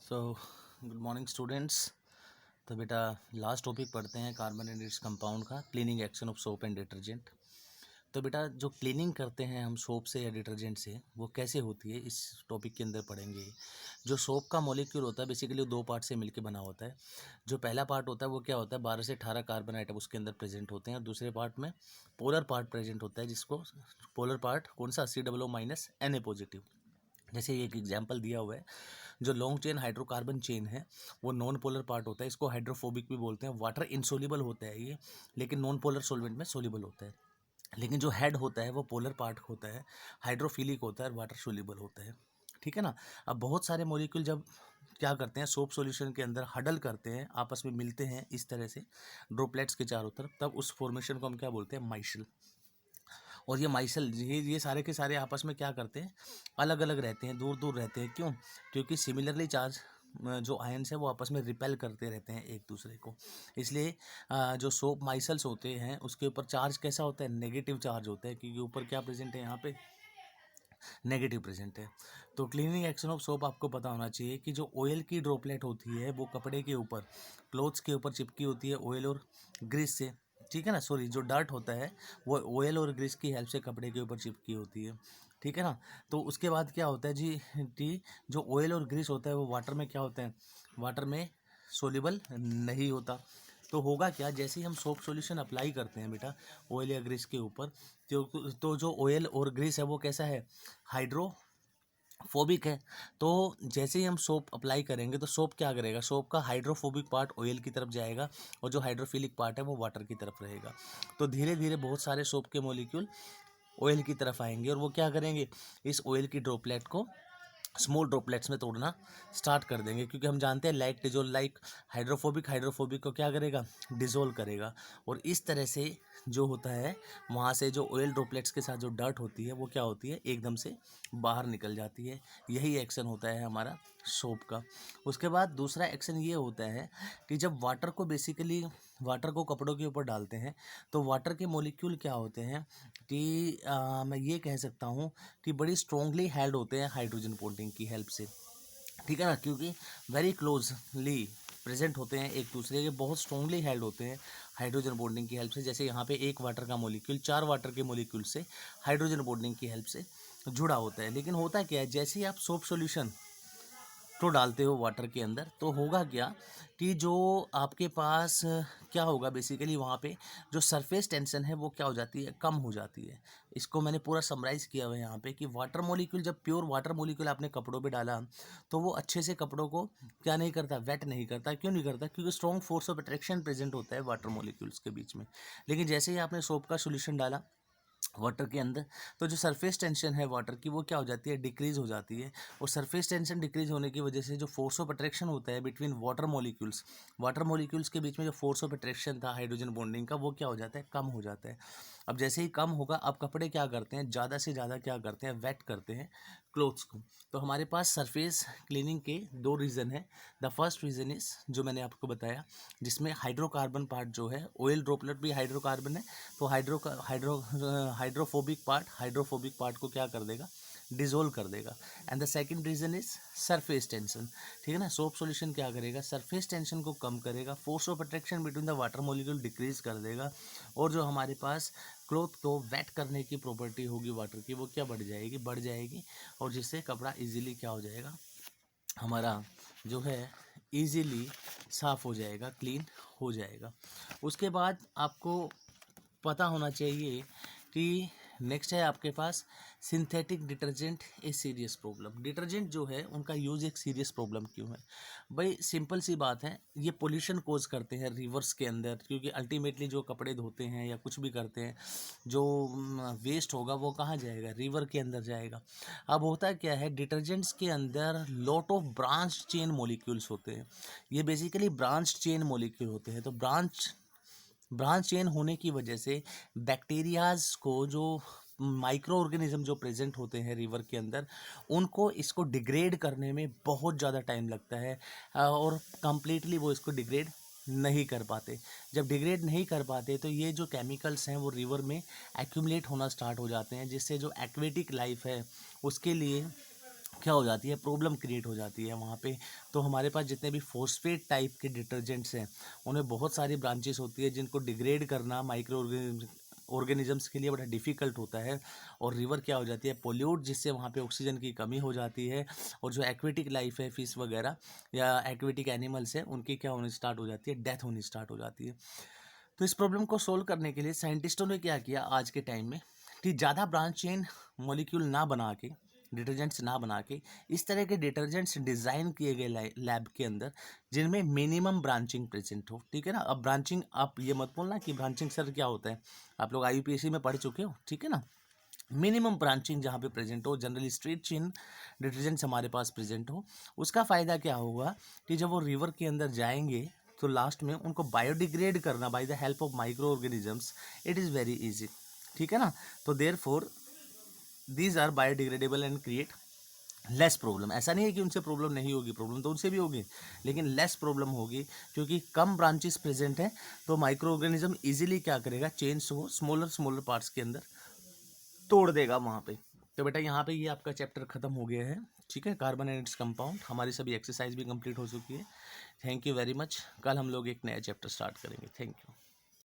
So good morning students. तो बेटा last topic पढ़ते हैं कार्बन एंड इट्स कंपाउंड का, cleaning action of soap and detergent. तो बेटा जो क्लीनिंग करते हैं हम सोप से या डिटर्जेंट से, वो कैसे होती है इस टॉपिक के अंदर पढ़ेंगे। जो सोप का मॉलिक्यूल होता है बेसिकली दो पार्ट से मिलकर बना होता है। जो पहला पार्ट होता है वो क्या होता है, 12 से 18 कार्बन आइटम उसके अंदर प्रेजेंट होते हैं, और दूसरे पार्ट में पोलर पार्ट प्रेजेंट होता है, जिसको पोलर पार्ट कौन सा, COO माइनस Na पॉजिटिव। जैसे एक एग्जाम्पल दिया हुआ है, जो लॉन्ग चेन हाइड्रोकार्बन चेन है वो नॉन पोलर पार्ट होता है, इसको हाइड्रोफोबिक भी बोलते हैं। वाटर इनसोल्यूबल होता है ये, लेकिन नॉन पोलर सॉल्वेंट में सोल्यूबल होता है। लेकिन जो हेड होता है वो पोलर पार्ट होता है, हाइड्रोफिलिक होता है और वाटर सोल्यूबल होता है। ठीक है ना। अब बहुत सारे मॉलिक्यूल जब क्या करते हैं, सोप सॉल्यूशन के अंदर हडल करते हैं, आपस में मिलते हैं इस तरह से ड्रॉपलेट्स के चारों तरफ, तब उस फॉर्मेशन को हम क्या बोलते हैं, माइसल। और ये माइसल ये सारे के सारे आपस में क्या करते हैं, अलग अलग रहते हैं, दूर दूर रहते हैं। क्यों? क्योंकि सिमिलरली चार्ज जो आयन्स है वो आपस में रिपेल करते रहते हैं एक दूसरे को। इसलिए जो सोप माइसल्स होते हैं उसके ऊपर चार्ज कैसा होता है, नेगेटिव चार्ज होता है, क्योंकि ऊपर क्या प्रेजेंट है, यहाँ पे नेगेटिव प्रेजेंट है। तो क्लीनिंग एक्शन ऑफ सोप आपको पता होना चाहिए कि जो ऑयल की ड्रॉपलेट होती है वो कपड़े के ऊपर, क्लोथ्स के ऊपर चिपकी होती है ऑयल और ग्रीस से। ठीक है ना, सॉरी, जो डर्ट होता है वो ऑयल और ग्रीस की हेल्प से कपड़े के ऊपर चिपकी होती है। ठीक है ना। तो उसके बाद क्या होता है जी, जो ऑयल और ग्रीस होता है वो वाटर में क्या होता है, वाटर में सोल्यूबल नहीं होता। तो होगा क्या, जैसे ही हम सोप सॉल्यूशन अप्लाई करते हैं बेटा ऑयल या ग्रीस के ऊपर, तो जो ऑयल और ग्रीस है वो कैसा है, हाइड्रोफोबिक है। तो जैसे ही हम सोप अप्लाई करेंगे तो सोप क्या करेगा, सोप का हाइड्रोफोबिक पार्ट ऑयल की तरफ जाएगा और जो हाइड्रोफिलिक पार्ट है वो वाटर की तरफ रहेगा। तो धीरे धीरे बहुत सारे सोप के मॉलिक्यूल ऑयल की तरफ आएंगे और वो क्या करेंगे, इस ऑयल की ड्रॉपलेट को स्मॉल ड्रॉपलेट्स में तोड़ना स्टार्ट कर देंगे, क्योंकि हम जानते हैं लाइक डिजोल्व, लाइक हाइड्रोफोबिक को क्या करेगा, डिजोल्व करेगा। और इस तरह से जो होता है, वहाँ से जो ऑयल ड्रॉपलेट्स के साथ जो डर्ट होती है वो क्या होती है, एकदम से बाहर निकल जाती है। यही एक्शन होता है हमारा सोप का। उसके बाद दूसरा एक्शन ये होता है कि जब वाटर को कपड़ों के ऊपर डालते हैं तो वाटर के मॉलिक्यूल क्या होते हैं कि मैं ये कह सकता हूँ कि बड़ी स्ट्रोंगली हेल्ड होते हैं हाइड्रोजन बॉन्डिंग की हेल्प से। ठीक है ना, क्योंकि वेरी क्लोजली प्रेजेंट होते हैं एक दूसरे के, बहुत स्ट्रांगली हेल्ड होते हैं हाइड्रोजन बॉन्डिंग की हेल्प से। जैसे यहाँ पे एक वाटर का मॉलिक्यूल 4 वाटर के मॉलिक्यूल से हाइड्रोजन बॉन्डिंग की हेल्प से जुड़ा होता है। लेकिन होता क्या है, जैसे ही आप सोप सॉल्यूशन तो डालते हो वाटर के अंदर, तो होगा क्या कि जो आपके पास क्या होगा, बेसिकली वहाँ पे जो सरफेस टेंशन है वो क्या हो जाती है, कम हो जाती है। इसको मैंने पूरा समराइज़ किया हुआ है यहाँ पे कि वाटर मॉलिक्यूल, जब प्योर वाटर मॉलिक्यूल आपने कपड़ों पे डाला तो वो अच्छे से कपड़ों को क्या नहीं करता, वेट नहीं करता। क्यों नहीं करता? क्योंकि strong force of attraction present होता है वाटर मॉलिक्यूल्स के बीच में। लेकिन जैसे ही आपने सोप का सोल्यूशन डाला वाटर के अंदर, तो जो सरफेस टेंशन है वाटर की वो क्या हो जाती है, डिक्रीज हो जाती है। और सरफेस टेंशन डिक्रीज होने की वजह से जो फोर्स ऑफ अट्रैक्शन होता है बिटवीन वाटर मॉलिक्यूल्स के बीच में जो फोर्स ऑफ अट्रैक्शन था हाइड्रोजन बॉन्डिंग का, वो क्या हो जाता है, कम हो जाता है। अब जैसे ही कम होगा, अब कपड़े क्या करते हैं, ज़्यादा से ज़्यादा क्या करते हैं, वेट करते हैं क्लोथ्स को। तो हमारे पास सरफेस क्लीनिंग के दो रीज़न है। द फर्स्ट रीज़न इज जो मैंने आपको बताया, जिसमें हाइड्रोकार्बन पार्ट जो है, ऑयल ड्रॉपलेट भी हाइड्रोकार्बन है, तो हाइड्रोफोबिक पार्ट को क्या कर देगा, डिजोल्व कर देगा। And the second reason is surface tension. ठीक है ना, सोप सॉल्यूशन क्या करेगा, सरफेस टेंशन को कम करेगा, force of attraction between the water molecule decrease कर देगा, और जो हमारे पास क्लोथ को वेट करने की प्रॉपर्टी होगी वाटर की, वो क्या बढ़ जाएगी, और जिससे कपड़ा इजीली क्या हो जाएगा, हमारा जो है इजीली साफ़ हो जाएगा, क्लीन हो जाएगा। उसके बाद आपको पता होना चाहिए कि नेक्स्ट है आपके पास synthetic detergent a serious problem. Detergent जो है उनका यूज़ एक सीरियस प्रॉब्लम क्यों है भाई, सिंपल सी बात है, ये पोल्यूशन कोज करते हैं रिवर्स के अंदर, क्योंकि अल्टीमेटली जो कपड़े धोते हैं या कुछ भी करते हैं, जो वेस्ट होगा वो कहाँ जाएगा, रिवर के अंदर जाएगा। अब होता क्या है, डिटर्जेंट्स के अंदर lot of branch chain molecules होते हैं। ये बेसिकली ब्रांच चेन मॉलिक्यूल होते हैं। तो ब्रांच चेन होने की वजह से बैक्टीरियाज को, जो माइक्रो ऑर्गेनिज्म जो प्रेजेंट होते हैं रिवर के अंदर, उनको इसको डिग्रेड करने में बहुत ज़्यादा टाइम लगता है, और कंप्लीटली वो इसको डिग्रेड नहीं कर पाते। जब डिग्रेड नहीं कर पाते तो ये जो केमिकल्स हैं वो रिवर में एक्यूमुलेट होना स्टार्ट हो जाते हैं, जिससे जो एक्वेटिक लाइफ है उसके लिए क्या हो जाती है, प्रॉब्लम क्रिएट हो जाती है वहाँ पे। तो हमारे पास जितने भी फॉस्फेट टाइप के डिटर्जेंट्स हैं उनमें बहुत सारी ब्रांचेस होती है जिनको डिग्रेड करना माइक्रो ऑर्गेनिजम्स के लिए बड़ा डिफ़िकल्ट होता है। और रिवर क्या हो जाती है, पोल्यूट, जिससे वहाँ पे ऑक्सीजन की कमी हो जाती है। और जो एक्वेटिक लाइफ है, फिश वगैरह या एक्वेटिक एनिमल्स हैं, उनकी क्या होनी स्टार्ट हो जाती है, डेथ होनी स्टार्ट हो जाती है। तो इस प्रॉब्लम को सोल्व करने के लिए साइंटिस्टों ने क्या किया आज के टाइम में, कि ज़्यादा ब्रांच चेन मॉलिक्यूल ना बना के, डिटर्जेंट्स ना बना के, इस तरह के डिटर्जेंट्स डिज़ाइन किए गए लैब के अंदर जिनमें मिनिमम ब्रांचिंग प्रेजेंट हो। ठीक है ना। अब ब्रांचिंग, आप ये मत बोलना कि ब्रांचिंग सर क्या होता है, आप लोग IUPAC में पढ़ चुके हो, ठीक है ना। मिनिमम ब्रांचिंग जहाँ पे प्रेजेंट हो, जनरली स्ट्रेट चेन डिटर्जेंट्स हमारे पास प्रेजेंट हो। उसका फ़ायदा क्या होगा कि जब वो रिवर के अंदर जाएंगे तो लास्ट में उनको बायोडिग्रेड करना by the help of microorganisms, it is very easy. ठीक है ना। तो therefore these are biodegradable and create less problem. ऐसा नहीं है कि उनसे प्रॉब्लम नहीं होगी, प्रॉब्लम तो उनसे भी होगी, लेकिन लेस प्रॉब्लम होगी क्योंकि कम ब्रांचेस प्रेजेंट हैं। तो माइक्रो ऑर्गेनिज्म इजीली क्या करेगा, चेन्स को स्मॉलर स्मॉलर पार्ट्स के अंदर तोड़ देगा वहाँ पे। तो बेटा यहाँ पे ये आपका चैप्टर खत्म हो गया है। ठीक है, कार्बन एंड इट्स कंपाउंड। हमारी सभी एक्सरसाइज भी कंप्लीट हो चुकी है। Thank you very much. कल हम लोग एक नया चैप्टर स्टार्ट करेंगे। Thank you.